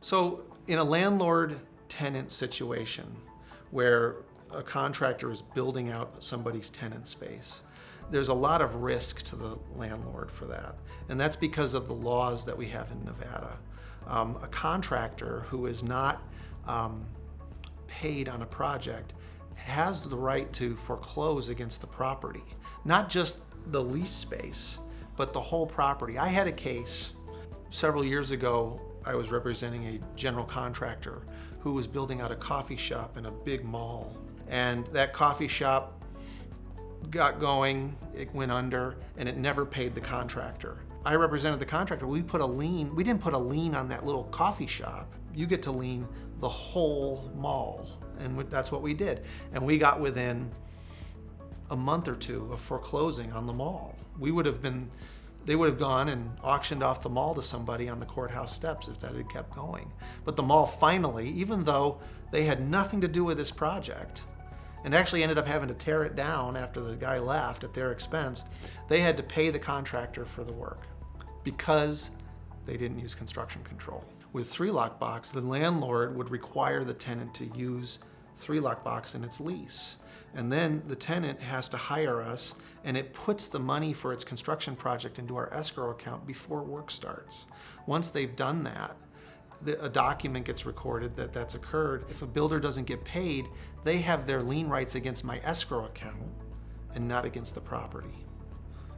So in a landlord-tenant situation where a contractor is building out somebody's tenant space, there's a lot of risk to the landlord for that. And that's because of the laws that we have in Nevada. A contractor who is not paid on a project has the right to foreclose against the property, not just the lease space, but the whole property. I had a case several years ago. I was representing a general contractor who was building out a coffee shop in a big mall. And that coffee shop got going, it went under, and it never paid the contractor. I represented the contractor. We didn't put a lien on that little coffee shop. You get to lien the whole mall. And that's what we did. And we got within a month or two of foreclosing on the mall. They would have gone and auctioned off the mall to somebody on the courthouse steps if that had kept going. But the mall finally, even though they had nothing to do with this project, and actually ended up having to tear it down after the guy left at their expense, they had to pay the contractor for the work because they didn't use construction control. With 3-Lockbox, the landlord would require the tenant to use 3-Lockbox in its lease. And then the tenant has to hire us, and it puts the money for its construction project into our escrow account before work starts. Once they've done that, a document gets recorded that that's occurred. If a builder doesn't get paid, they have their lien rights against my escrow account and not against the property.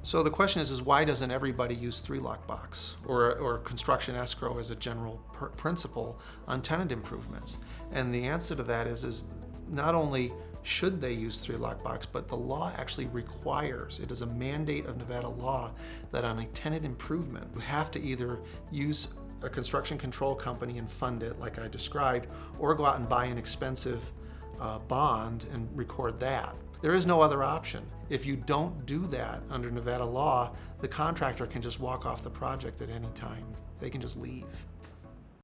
So the question is why doesn't everybody use 3-Lockbox or construction escrow as a general principle on tenant improvements? And the answer to that is not only should they use 3-Lockbox, but the law actually requires, it is a mandate of Nevada law, that on a tenant improvement, you have to either use a construction control company and fund it like I described, or go out and buy an expensive bond and record that. There is no other option. If you don't do that under Nevada law, the contractor can just walk off the project at any time. They can just leave.